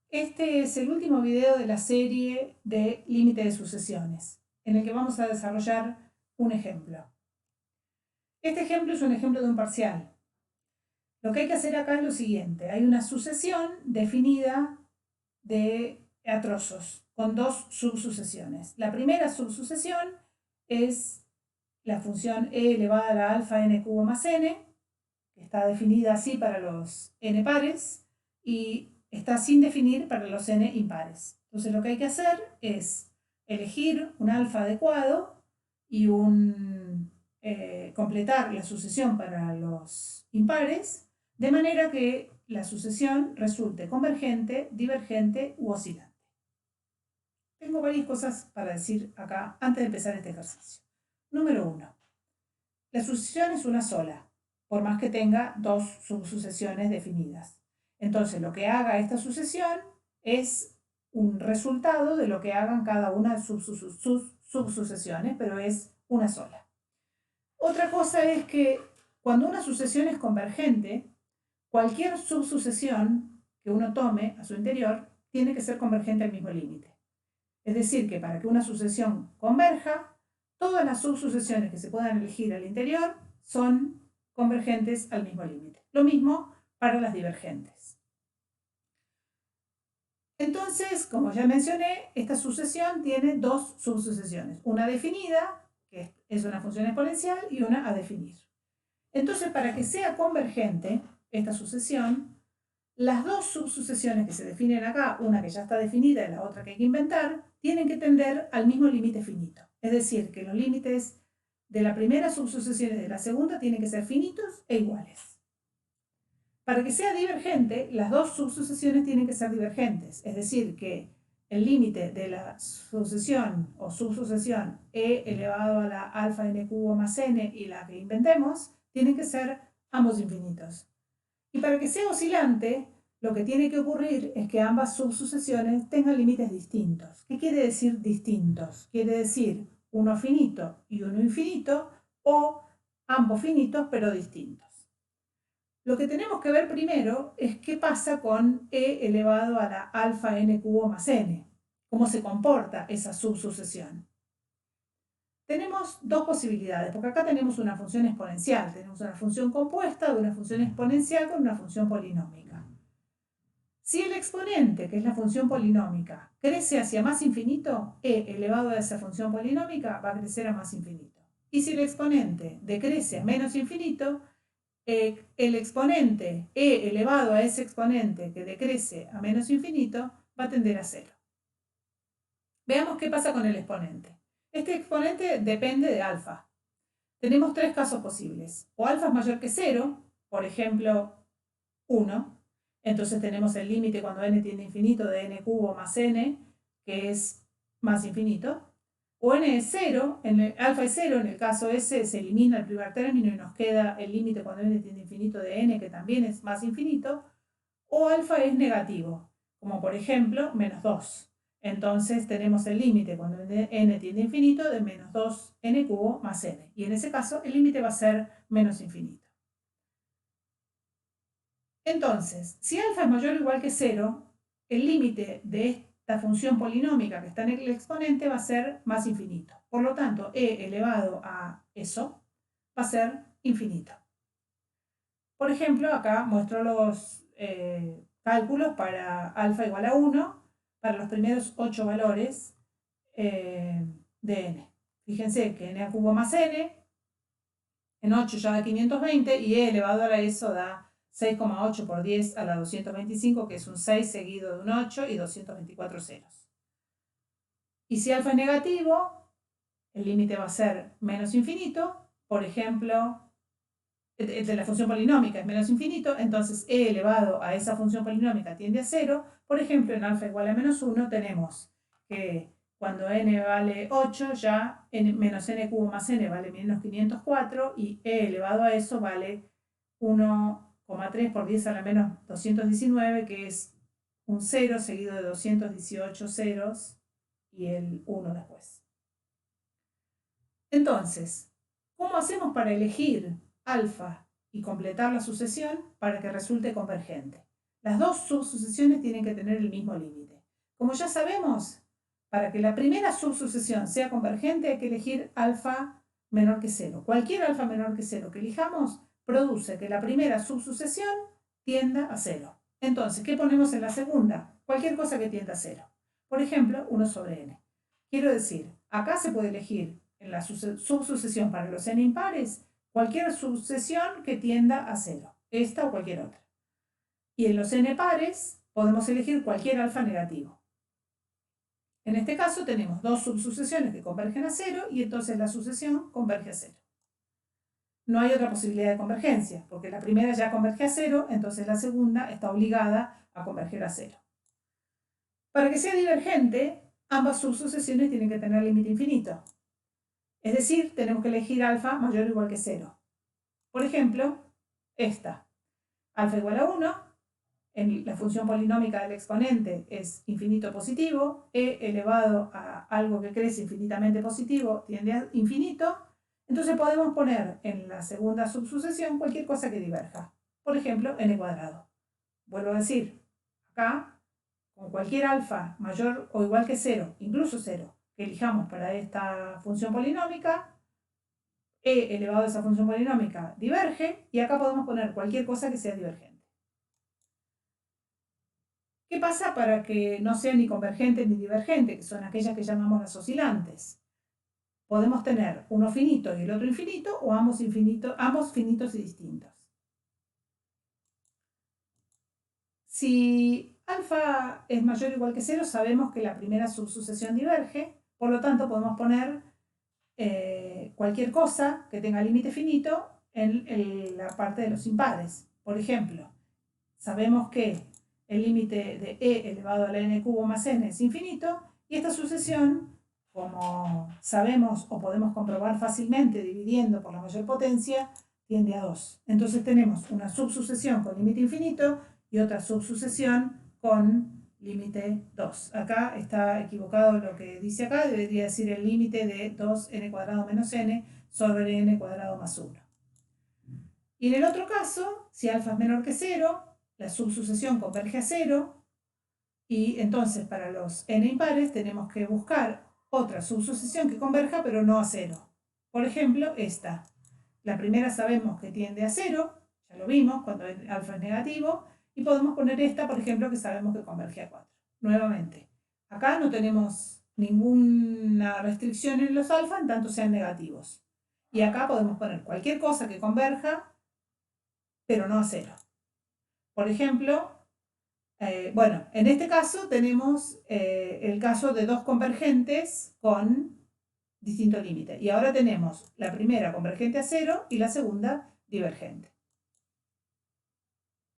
Este es el último video de la serie de límite de sucesiones, en el que vamos a desarrollar un ejemplo. Este ejemplo es un ejemplo de un parcial. Lo que hay que hacer acá es lo siguiente. Hay una sucesión definida a trozos, con dos subsucesiones. La primera subsucesión es la función e elevada a la alfa n cubo más n, que está definida así para los n pares, y está sin definir para los n impares. Entonces lo que hay que hacer es elegir un alfa adecuado y completar la sucesión para los impares, de manera que la sucesión resulte convergente, divergente u oscilante. Tengo varias cosas para decir acá antes de empezar este ejercicio. Número 1. La sucesión es una sola, por más que tenga dos subsucesiones definidas. Entonces, lo que haga esta sucesión es un resultado de lo que hagan cada una de sus subsucesiones, pero es una sola. Otra cosa es que cuando una sucesión es convergente, cualquier subsucesión que uno tome a su interior tiene que ser convergente al mismo límite. Es decir, que para que una sucesión converja, todas las subsucesiones que se puedan elegir al interior son convergentes al mismo límite. Lo mismo para las divergentes. Entonces, como ya mencioné, esta sucesión tiene dos subsucesiones. Una definida, que es una función exponencial, y una a definir. Entonces, para que sea convergente esta sucesión, las dos subsucesiones que se definen acá, una que ya está definida y la otra que hay que inventar, tienen que tender al mismo límite finito. Es decir, que los límites de la primera subsucesión y de la segunda tienen que ser finitos e iguales. Para que sea divergente, las dos subsucesiones tienen que ser divergentes. Es decir, que el límite de la sucesión o subsucesión e elevado a la alfa n cubo más n y la que inventemos, tienen que ser ambos infinitos. Y para que sea oscilante, lo que tiene que ocurrir es que ambas subsucesiones tengan límites distintos. ¿Qué quiere decir distintos? Quiere decir uno finito y uno infinito, o ambos finitos pero distintos. Lo que tenemos que ver primero es qué pasa con e elevado a la alfa n cubo más n. ¿Cómo se comporta esa subsucesión? Tenemos dos posibilidades, porque acá tenemos una función exponencial, tenemos una función compuesta de una función exponencial con una función polinómica. Si el exponente, que es la función polinómica, crece hacia más infinito, e elevado a esa función polinómica va a crecer a más infinito. Y si el exponente decrece a menos infinito, el exponente e elevado a ese exponente que decrece a menos infinito va a tender a cero. Veamos qué pasa con el exponente. Este exponente depende de alfa. Tenemos tres casos posibles. O alfa es mayor que 0, por ejemplo, 1. Entonces tenemos el límite cuando n tiende a infinito de n cubo más n, que es más infinito. O n es 0, alfa es 0, en el caso ese se elimina el primer término y nos queda el límite cuando n tiende a infinito de n, que también es más infinito. O alfa es negativo, como por ejemplo menos 2. Entonces tenemos el límite cuando n tiende a infinito de menos 2n cubo más n. Y en ese caso el límite va a ser menos infinito. Entonces, si alfa es mayor o igual que 0, el límite de esta función polinómica que está en el exponente va a ser más infinito. Por lo tanto, e elevado a eso va a ser infinito. Por ejemplo, acá muestro los cálculos para alfa igual a 1 para los primeros 8 valores de n. Fíjense que n a cubo más n, en 8 ya da 520 y e elevado a eso da 6,8 por 10 a la 225, que es un 6 seguido de un 8 y 224 ceros. Y si alfa es negativo, el límite va a ser menos infinito. Por ejemplo, de la función polinómica es menos infinito, entonces e elevado a esa función polinómica tiende a 0. Por ejemplo, en alfa igual a menos 1 tenemos que cuando n vale 8, ya menos n cubo más n vale menos 504 y e elevado a eso vale 1,3 por 10 a la menos 219, que es un 0 seguido de 218 ceros y el 1 después. Entonces, ¿cómo hacemos para elegir alfa y completar la sucesión para que resulte convergente? Las dos subsucesiones tienen que tener el mismo límite. Como ya sabemos, para que la primera subsucesión sea convergente hay que elegir alfa menor que 0. Cualquier alfa menor que 0 que elijamos produce que la primera subsucesión tienda a 0. Entonces, ¿qué ponemos en la segunda? Cualquier cosa que tienda a 0. Por ejemplo, 1 sobre n. Quiero decir, acá se puede elegir en la subsucesión para los n impares cualquier sucesión que tienda a 0, esta o cualquier otra. Y en los n pares podemos elegir cualquier alfa negativo. En este caso tenemos dos subsucesiones que convergen a 0 y entonces la sucesión converge a 0. No hay otra posibilidad de convergencia, porque la primera ya converge a 0, entonces la segunda está obligada a converger a 0. Para que sea divergente, ambas subsucesiones tienen que tener límite infinito. Es decir, tenemos que elegir alfa mayor o igual que 0. Por ejemplo, esta. Alfa igual a 1, en la función polinómica del exponente es infinito positivo, e elevado a algo que crece infinitamente positivo tiende a infinito, entonces podemos poner en la segunda subsucesión cualquier cosa que diverja. Por ejemplo, n cuadrado. Vuelvo a decir, acá, con cualquier alfa mayor o igual que 0, incluso 0, que elijamos para esta función polinómica, e elevado a esa función polinómica diverge, y acá podemos poner cualquier cosa que sea divergente. ¿Qué pasa para que no sea ni convergente ni divergente, que son aquellas que llamamos las oscilantes? Podemos tener uno finito y el otro infinito, o ambos finitos y distintos. Si alfa es mayor o igual que 0, sabemos que la primera subsucesión diverge, por lo tanto podemos poner cualquier cosa que tenga límite finito en la parte de los impares. Por ejemplo, sabemos que el límite de e elevado a la n cubo más n es infinito, y esta sucesión, como sabemos o podemos comprobar fácilmente dividiendo por la mayor potencia, tiende a 2. Entonces tenemos una subsucesión con límite infinito y otra subsucesión con límite 2. Acá está equivocado lo que dice acá, debería decir el límite de 2n cuadrado menos n sobre n cuadrado más 1. Y en el otro caso, si alfa es menor que 0, la subsucesión converge a 0, y entonces para los n impares tenemos que buscar otra subsucesión que converja pero no a 0. Por ejemplo, esta. La primera sabemos que tiende a 0, ya lo vimos cuando alfa es negativo, y podemos poner esta, por ejemplo, que sabemos que converge a 4. Nuevamente, acá no tenemos ninguna restricción en los alfa en tanto sean negativos. Y acá podemos poner cualquier cosa que converja, pero no a 0. Por ejemplo, bueno, en este caso tenemos el caso de dos convergentes con distinto límite. Y ahora tenemos la primera convergente a 0 y la segunda divergente.